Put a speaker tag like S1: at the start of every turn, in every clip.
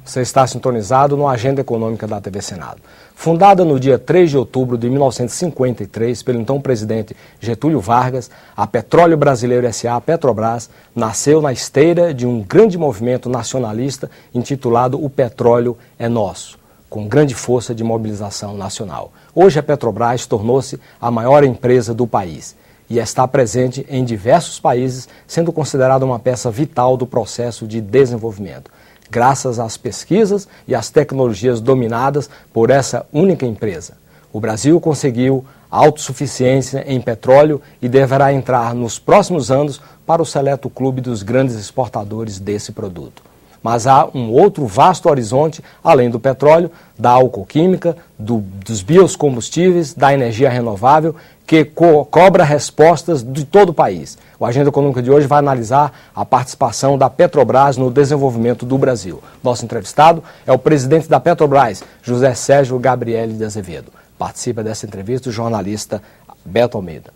S1: Você está sintonizado no Agenda Econômica da TV Senado. Fundada no dia 3 de outubro de 1953 pelo então presidente Getúlio Vargas, a Petróleo Brasileiro S.A., Petrobras, nasceu na esteira de um grande movimento nacionalista intitulado O Petróleo é Nosso, com grande força de mobilização nacional. Hoje a Petrobras tornou-se a maior empresa do país e está presente em diversos países, sendo considerada uma peça vital do processo de desenvolvimento, graças às pesquisas e às tecnologias dominadas por essa única empresa. O Brasil conseguiu autossuficiência em petróleo e deverá entrar nos próximos anos para o seleto clube dos grandes exportadores desse produto. Mas há um outro vasto horizonte, além do petróleo, da alcoquímica, dos biocombustíveis, da energia renovável, que cobra respostas de todo o país. O Agenda Econômica de hoje vai analisar a participação da Petrobras no desenvolvimento do Brasil. Nosso entrevistado é o presidente da Petrobras, José Sérgio Gabrielli de Azevedo. Participa dessa entrevista o jornalista Beto Almeida.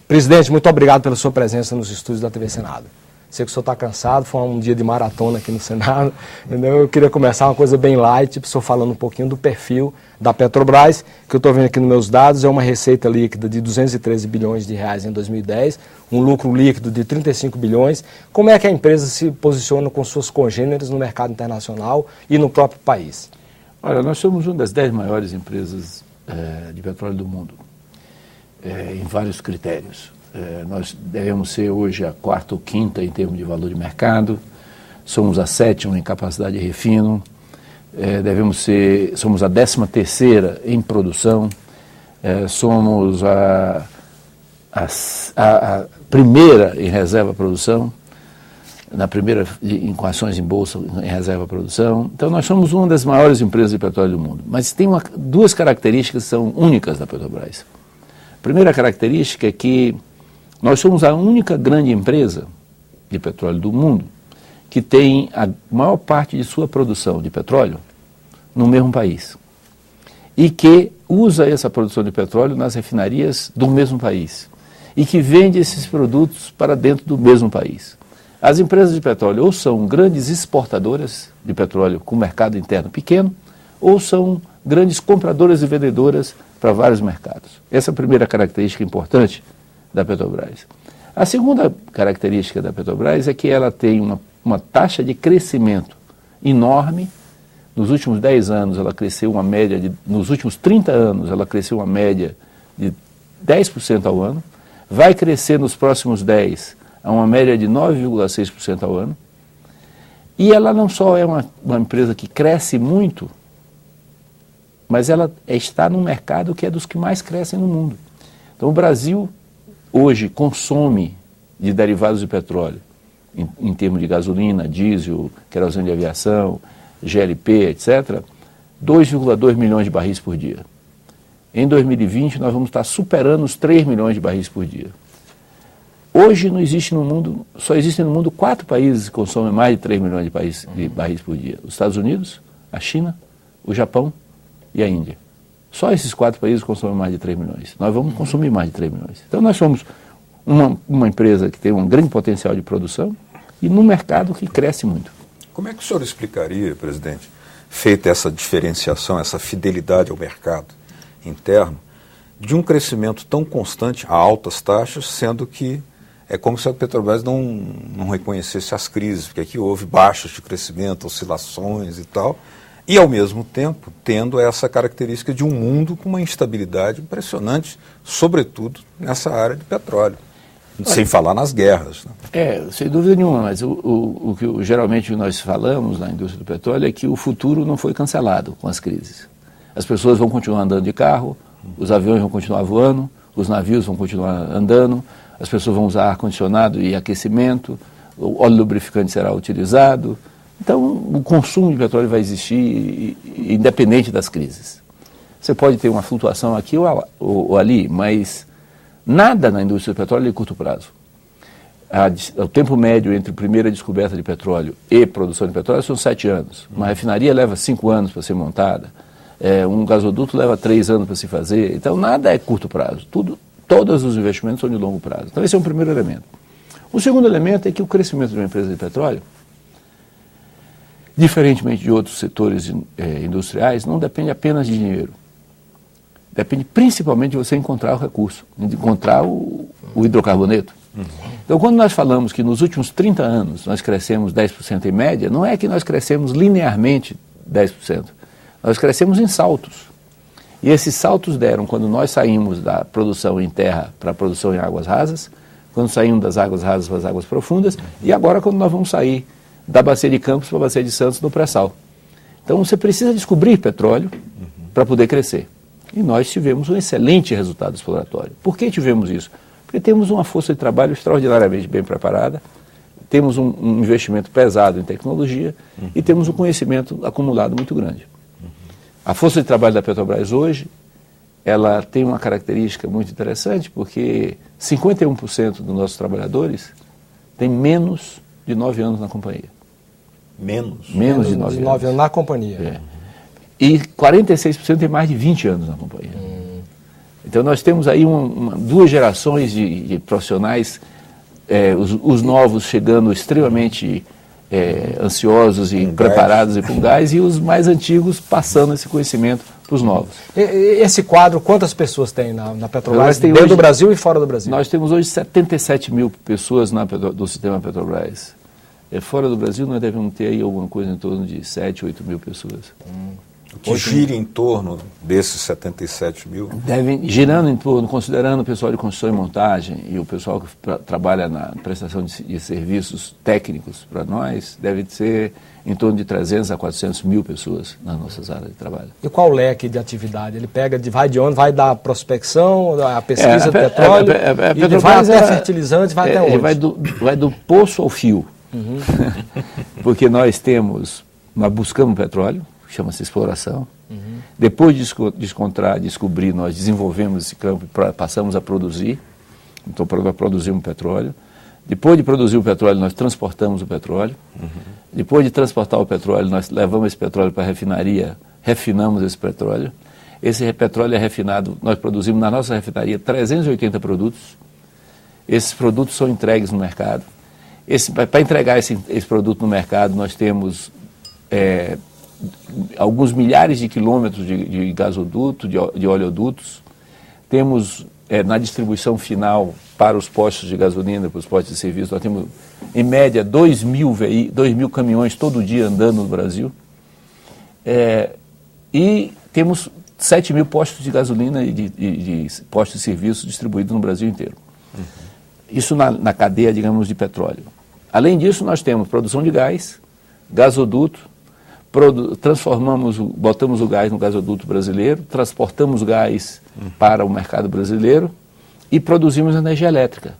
S1: Presidente, muito obrigado pela sua presença nos estúdios da TV Senado. Sei que o senhor está cansado, foi um dia de maratona aqui no Senado, entendeu? Eu queria começar uma coisa bem light, o senhor falando um pouquinho do perfil da Petrobras, que eu estou vendo aqui nos meus dados, é uma receita líquida de 213 bilhões de reais em 2010, um lucro líquido de 35 bilhões. Como é que a empresa se posiciona com suas congêneres no mercado internacional e no próprio país?
S2: Olha, nós somos uma das 10 maiores empresas de petróleo do mundo, em vários critérios. Nós devemos ser hoje a quarta ou quinta em termos de valor de mercado, somos a sétima em capacidade de refino, somos a 13ª em produção, somos a primeira em reserva produção, na primeira com ações em bolsa em reserva produção. Então nós somos uma das maiores empresas de petróleo do mundo, mas tem duas características que são únicas da Petrobras. A primeira característica é que nós somos a única grande empresa de petróleo do mundo que tem a maior parte de sua produção de petróleo no mesmo país e que usa essa produção de petróleo nas refinarias do mesmo país e que vende esses produtos para dentro do mesmo país. As empresas de petróleo ou são grandes exportadoras de petróleo com mercado interno pequeno ou são grandes compradoras e vendedoras para vários mercados. Essa é a primeira característica importante da Petrobras. A segunda característica da Petrobras é que ela tem uma taxa de crescimento enorme. Nos últimos 10 anos ela cresceu uma média nos últimos 30 anos ela cresceu uma média de 10% ao ano, vai crescer nos próximos 10 a uma média de 9,6% ao ano. E ela não só é uma empresa que cresce muito, mas ela está num mercado que é dos que mais crescem no mundo. Então o Brasil hoje consome de derivados de petróleo, em termos de gasolina, diesel, querosene de aviação, GLP, etc., 2,2 milhões de barris por dia. Em 2020, nós vamos estar superando os 3 milhões de barris por dia. Hoje não existe no mundo, só existem no mundo 4 países que consomem mais de 3 milhões de barris por dia. Os Estados Unidos, a China, o Japão e a Índia. Só esses 4 países consomem mais de 3 milhões. Nós vamos consumir mais de 3 milhões. Então nós somos uma empresa que tem um grande potencial de produção e num mercado que cresce muito.
S3: Como é que o senhor explicaria, presidente, feita essa diferenciação, essa fidelidade ao mercado interno, de um crescimento tão constante a altas taxas, sendo que é como se a Petrobras não reconhecesse as crises, porque aqui houve baixas de crescimento, oscilações e tal, e, ao mesmo tempo, tendo essa característica de um mundo com uma instabilidade impressionante, sobretudo nessa área de petróleo, sem falar nas guerras. Né?
S2: Sem dúvida nenhuma, mas o que geralmente nós falamos na indústria do petróleo é que o futuro não foi cancelado com as crises. As pessoas vão continuar andando de carro, os aviões vão continuar voando, os navios vão continuar andando, as pessoas vão usar ar-condicionado e aquecimento, o óleo lubrificante será utilizado. Então, o consumo de petróleo vai existir independente das crises. Você pode ter uma flutuação aqui ou ali, mas nada na indústria do petróleo é de curto prazo. O tempo médio entre a primeira descoberta de petróleo e produção de petróleo são 7 anos. Uma refinaria leva 5 anos para ser montada, um gasoduto leva 3 anos para se fazer. Então, nada é curto prazo. Todos os investimentos são de longo prazo. Então, esse é um primeiro elemento. O segundo elemento é que o crescimento de uma empresa de petróleo diferentemente de outros setores industriais, não depende apenas de dinheiro. Depende principalmente de você encontrar o recurso, de encontrar o hidrocarboneto. Então, quando nós falamos que nos últimos 30 anos nós crescemos 10% em média, não é que nós crescemos linearmente 10%. Nós crescemos em saltos. E esses saltos deram quando nós saímos da produção em terra para a produção em águas rasas, quando saímos das águas rasas para as águas profundas, e agora quando nós vamos sair da Bacia de Campos para a Bacia de Santos no pré-sal. Então, você precisa descobrir petróleo para poder crescer. E nós tivemos um excelente resultado exploratório. Por que tivemos isso? Porque temos uma força de trabalho extraordinariamente bem preparada, temos um investimento pesado em tecnologia e temos um conhecimento acumulado muito grande. A força de trabalho da Petrobras hoje, ela tem uma característica muito interessante, porque 51% dos nossos trabalhadores têm menos de 9 anos na companhia.
S3: Menos
S2: de 9 anos
S1: na companhia.
S2: É. E 46% tem mais de 20 anos na companhia. Então nós temos aí duas gerações de profissionais, os novos chegando extremamente ansiosos e preparados e com gás, e os mais antigos passando esse conhecimento para os novos.
S1: Esse quadro, quantas pessoas tem na Petrobras,
S2: tem
S1: dentro
S2: hoje,
S1: do Brasil e fora do Brasil?
S2: Nós temos hoje 77 mil pessoas do sistema Petrobras. Fora do Brasil nós devemos ter aí alguma coisa em torno de 7, 8 mil pessoas.
S3: O que gira em torno desses 77 mil?
S2: Girando em torno, considerando o pessoal de construção e montagem e o pessoal que trabalha na prestação de serviços técnicos para nós, deve ser em torno de 300 a 400 mil pessoas nas nossas áreas de trabalho.
S1: E qual o leque de atividade? Ele vai de onde? Vai da prospecção, a pesquisa do petróleo, ele vai até fertilizantes, vai até onde?
S2: Vai do poço ao fio. Porque nós buscamos petróleo, chama-se exploração. Depois de descobrir, nós desenvolvemos esse campo e passamos a produzir. Então, produzimos petróleo. Depois de produzir o petróleo, nós transportamos o petróleo. Depois de transportar o petróleo, nós levamos esse petróleo para a refinaria, refinamos esse petróleo. Esse petróleo é refinado, nós produzimos na nossa refinaria 380 produtos. Esses produtos são entregues no mercado. Para entregar esse produto no mercado, nós temos alguns milhares de quilômetros de gasoduto, de oleodutos. Temos, na distribuição final para os postos de gasolina, para os postos de serviço, nós temos, em média, 2 mil caminhões todo dia andando no Brasil. E temos 7 mil postos de gasolina e de postos de serviço distribuídos no Brasil inteiro. Isso na cadeia, digamos, de petróleo. Além disso, nós temos produção de gás, gasoduto, botamos o gás no gasoduto brasileiro, transportamos gás para o mercado brasileiro e produzimos energia elétrica.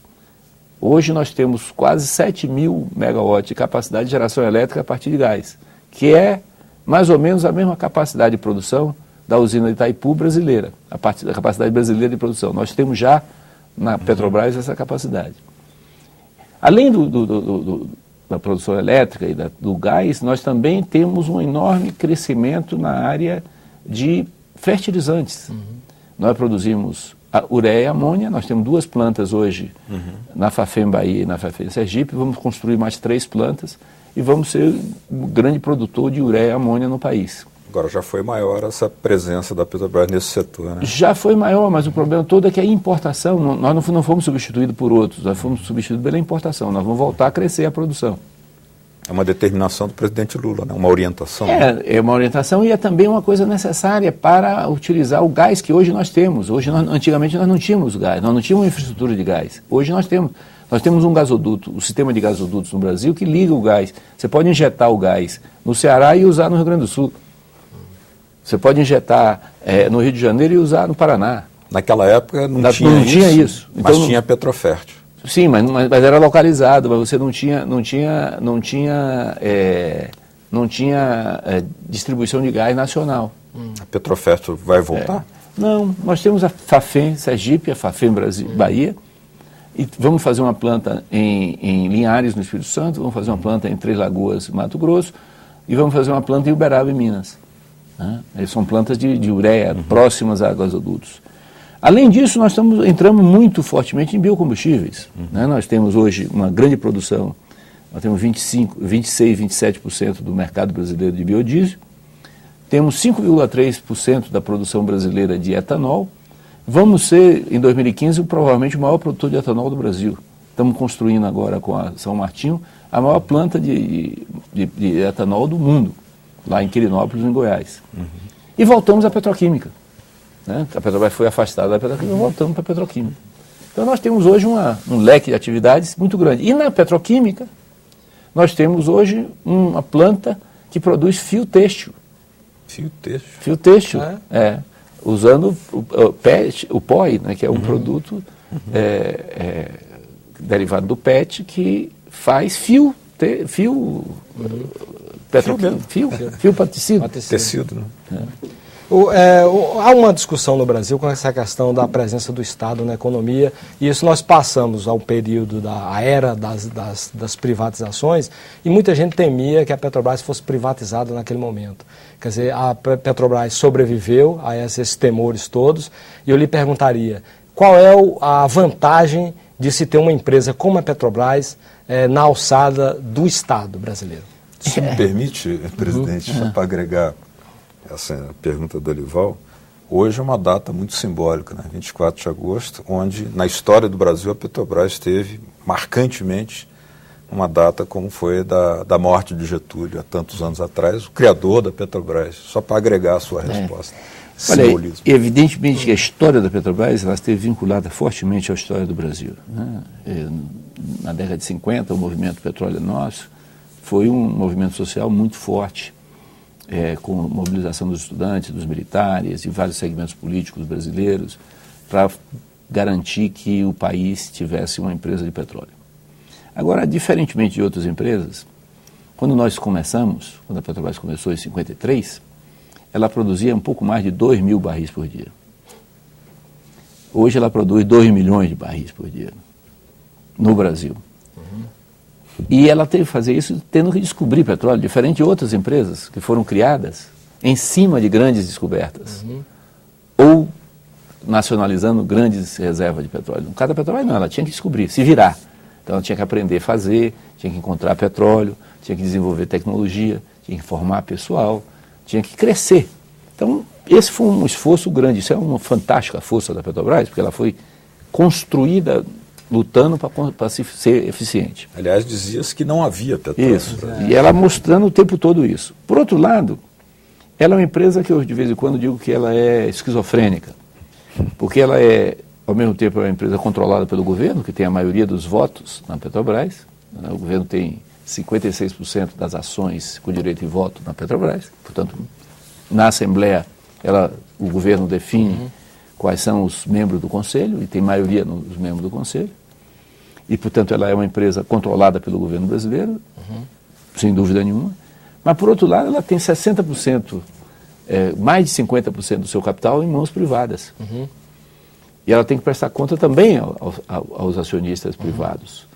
S2: Hoje nós temos quase 7 mil megawatts de capacidade de geração elétrica a partir de gás, que é mais ou menos a mesma capacidade de produção da usina de Itaipu brasileira, a partir da capacidade brasileira de produção. Nós temos já na Petrobras essa capacidade. Além da produção elétrica e do gás, nós também temos um enorme crescimento na área de fertilizantes. Nós produzimos a ureia e amônia, nós temos 2 plantas hoje na Fafem Bahia e na Fafem Sergipe, vamos construir mais 3 plantas e vamos ser um grande produtor de ureia e amônia no país.
S3: Agora, já foi maior essa presença da Petrobras nesse setor, né?
S2: Já foi maior, mas o problema todo é que a importação, nós não fomos substituídos por outros, nós fomos substituídos pela importação, nós vamos voltar a crescer a produção.
S3: É uma determinação do presidente Lula, né? Uma orientação.
S2: É uma orientação e é também uma coisa necessária para utilizar o gás que hoje nós temos. Antigamente nós não tínhamos gás, nós não tínhamos infraestrutura de gás. Hoje nós temos um gasoduto, o sistema de gasodutos no Brasil que liga o gás. Você pode injetar o gás no Ceará e usar no Rio Grande do Sul. Você pode injetar no Rio de Janeiro e usar no Paraná.
S3: Naquela época não tinha isso. Mas tinha Petrofértil.
S2: Sim, mas era localizado, mas você não tinha distribuição de gás nacional.
S3: A Petrofértil vai voltar?
S2: Não, nós temos a Fafem Sergipe, a Fafem Bahia, e vamos fazer uma planta em Linhares, no Espírito Santo, vamos fazer uma planta em Três Lagoas, Mato Grosso, e vamos fazer uma planta em Uberaba, em Minas. São plantas de ureia próximas a gasodutos. Além disso, nós entramos muito fortemente em biocombustíveis. Nós temos hoje uma grande produção Nós temos 26, 27% do mercado brasileiro de biodiesel. Temos 5,3% da produção brasileira de etanol. Vamos ser, em 2015, provavelmente o maior produtor de etanol do Brasil. Estamos construindo agora com a São Martinho a maior planta de etanol do mundo, lá em Quirinópolis, em Goiás. E voltamos à petroquímica. Né? A Petrobras foi afastada da petroquímica, voltamos para a petroquímica. Então nós temos hoje um leque de atividades muito grande. E na petroquímica, nós temos hoje uma planta que produz fio têxtil.
S3: Fio têxtil?
S2: Fio têxtil, usando o POI, né, que é um produto derivado do PET, que faz fio para tecido.
S3: Tecido, né?
S1: Há uma discussão no Brasil com essa questão da presença do Estado na economia, e isso nós passamos ao período da era das privatizações, e muita gente temia que a Petrobras fosse privatizada naquele momento. Quer dizer, a Petrobras sobreviveu a esses temores todos, e eu lhe perguntaria, qual é a vantagem de se ter uma empresa como a Petrobras na alçada do Estado brasileiro?
S3: Se me permite, presidente, só para agregar essa pergunta do Olival, hoje é uma data muito simbólica, né? 24 de agosto, onde na história do Brasil a Petrobras teve marcantemente uma data como foi da morte de Getúlio há tantos anos atrás, o criador da Petrobras, só para agregar a sua resposta.
S2: Olha, evidentemente que a história da Petrobras ela esteve vinculada fortemente à história do Brasil. Né? Na década de 50, o movimento Petróleo Nosso foi um movimento social muito forte, com mobilização dos estudantes, dos militares e vários segmentos políticos brasileiros para garantir que o país tivesse uma empresa de petróleo. Agora, diferentemente de outras empresas, quando a Petrobras começou em 53, ela produzia um pouco mais de 2 mil barris por dia. Hoje ela produz 2 milhões de barris por dia no Brasil. E ela teve que fazer isso tendo que descobrir petróleo, diferente de outras empresas que foram criadas em cima de grandes descobertas. Ou nacionalizando grandes reservas de petróleo. No caso da Petrobras não, ela tinha que descobrir, se virar. Então ela tinha que aprender a fazer, tinha que encontrar petróleo, tinha que desenvolver tecnologia, tinha que formar pessoal, tinha que crescer. Então esse foi um esforço grande, isso é uma fantástica força da Petrobras, porque ela foi construída lutando para ser eficiente.
S3: Aliás, dizia-se que não havia petróleo.
S2: Isso, e ela mostrando o tempo todo isso. Por outro lado, ela é uma empresa que eu de vez em quando digo que ela é esquizofrênica, porque ela é, ao mesmo tempo, uma empresa controlada pelo governo, que tem a maioria dos votos na Petrobras. O governo tem 56% das ações com direito de voto na Petrobras, portanto, na Assembleia, o governo define quais são os membros do Conselho, e tem maioria nos membros do Conselho, e, portanto, ela é uma empresa controlada pelo governo brasileiro, sem dúvida nenhuma, mas, por outro lado, ela tem 60%, mais de 50% do seu capital em mãos privadas. E ela tem que prestar conta também aos acionistas privados.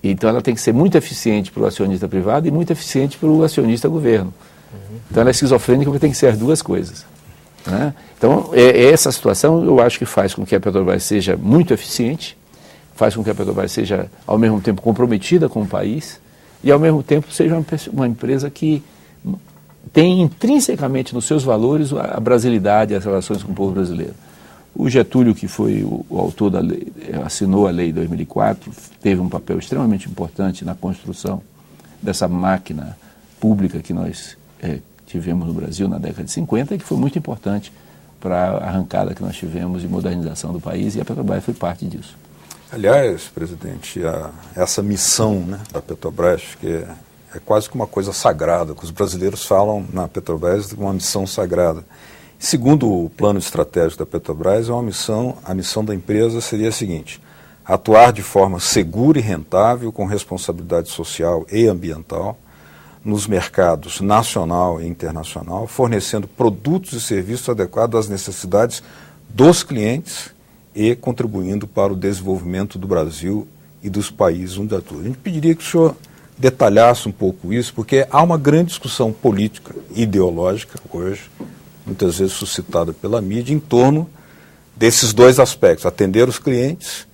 S2: Então, ela tem que ser muito eficiente para o acionista privado e muito eficiente para o acionista governo. Então, ela é esquizofrênica porque tem que ser as duas coisas. Né? Então, essa situação eu acho que faz com que a Petrobras seja muito eficiente, faz com que a Petrobras seja, ao mesmo tempo, comprometida com o país e, ao mesmo tempo, seja uma empresa que tem intrinsecamente nos seus valores a brasilidade e as relações com o povo brasileiro. O Getúlio, que foi o autor da lei, assinou a lei de 2004, teve um papel extremamente importante na construção dessa máquina pública que nós tivemos no Brasil na década de 50 e que foi muito importante para a arrancada que nós tivemos de modernização do país, e a Petrobras foi parte disso.
S3: Aliás, presidente, essa missão, né, da Petrobras, que é quase que uma coisa sagrada, que os brasileiros falam na Petrobras de uma missão sagrada. Segundo o plano estratégico da Petrobras, a missão da empresa seria a seguinte: atuar de forma segura e rentável, com responsabilidade social e ambiental, nos mercados nacional e internacional, fornecendo produtos e serviços adequados às necessidades dos clientes e contribuindo para o desenvolvimento do Brasil e dos países onde atua. A gente pediria que o senhor detalhasse um pouco isso, porque há uma grande discussão política, ideológica, hoje, muitas vezes suscitada pela mídia, em torno desses dois aspectos: atender os clientes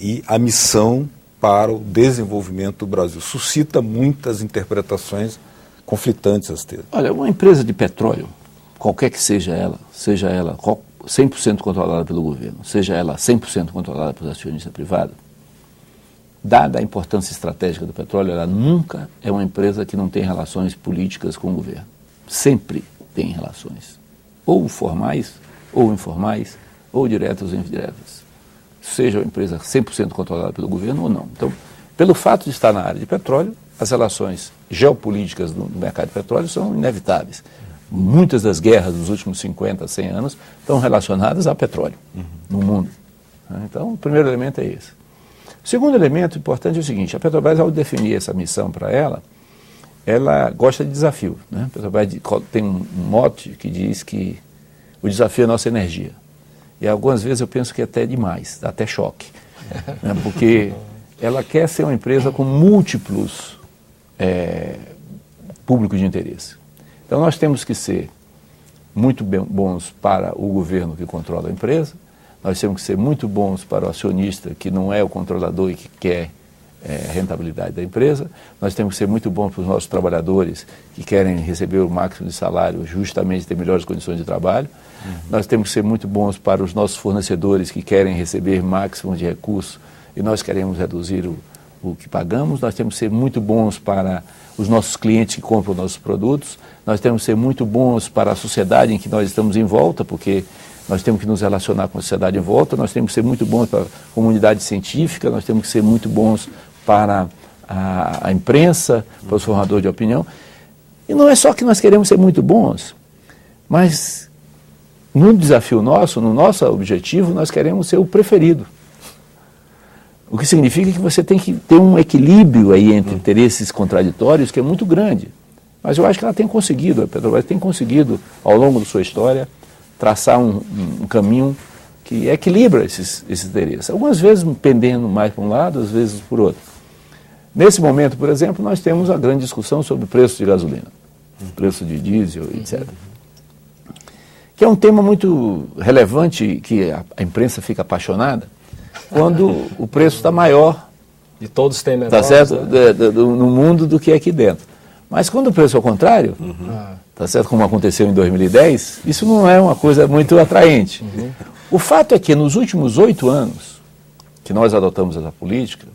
S3: e a missão para o desenvolvimento do Brasil. Suscita muitas interpretações conflitantes às vezes.
S2: Olha, uma empresa de petróleo, qualquer que seja ela 100% controlada pelo governo, seja ela 100% controlada por acionista privado, dada a importância estratégica do petróleo, ela nunca é uma empresa que não tem relações políticas com o governo. Sempre tem relações, ou formais, ou informais, ou diretas ou indiretas. Seja uma empresa 100% controlada pelo governo ou não. Então, pelo fato de estar na área de petróleo, as relações geopolíticas do mercado de petróleo são inevitáveis. Muitas das guerras dos últimos 50, 100 anos estão relacionadas a petróleo no mundo. Então, o primeiro elemento é esse. O segundo elemento importante é o seguinte: a Petrobras, ao definir essa missão para ela gosta de desafio. Né? A Petrobras tem um mote que diz que o desafio é a nossa energia. E algumas vezes eu penso que é até demais, dá até choque. Né? Porque ela quer ser uma empresa com múltiplos públicos de interesse. Então nós temos que ser muito bons para o governo que controla a empresa, nós temos que ser muito bons para o acionista que não é o controlador e que quer rentabilidade da empresa, nós temos que ser muito bons para os nossos trabalhadores que querem receber o máximo de salário, justamente ter melhores condições de trabalho, nós temos que ser muito bons para os nossos fornecedores que querem receber máximo de recursos e nós queremos reduzir o que pagamos, nós temos que ser muito bons para os nossos clientes que compram nossos produtos, nós temos que ser muito bons para a sociedade em que nós estamos em volta, porque nós temos que nos relacionar com a sociedade em volta, nós temos que ser muito bons para a comunidade científica, nós temos que ser muito bons para a imprensa, para os formadores de opinião. E não é só que nós queremos ser muito bons, mas no desafio nosso, no nosso objetivo, nós queremos ser o preferido. O que significa que você tem que ter um equilíbrio aí entre interesses contraditórios que é muito grande. Mas eu acho que ela tem conseguido, a Petrobras tem conseguido, ao longo da sua história, traçar um caminho que equilibra esses interesses. Algumas vezes pendendo mais para um lado, às vezes por outro. Nesse momento, por exemplo, nós temos a grande discussão sobre o preço de gasolina, preço de diesel, etc. Que é um tema muito relevante, que a imprensa fica apaixonada, quando o preço está maior,
S1: de todos tem menor,
S2: tá certo? Né? No mundo do que aqui dentro. Mas quando o preço é o contrário, tá certo? Como aconteceu em 2010, isso não é uma coisa muito atraente. O fato é que nos últimos 8 anos que nós adotamos essa política,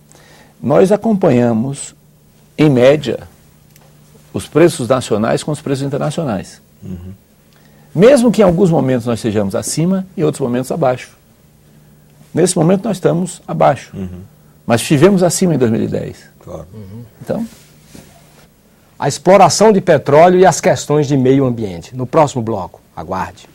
S2: nós acompanhamos, em média, os preços nacionais com os preços internacionais. Mesmo que em alguns momentos nós estejamos acima e em outros momentos abaixo. Nesse momento nós estamos abaixo, mas estivemos acima em 2010.
S3: Claro.
S2: Então,
S1: a exploração de petróleo e as questões de meio ambiente. No próximo bloco, aguarde.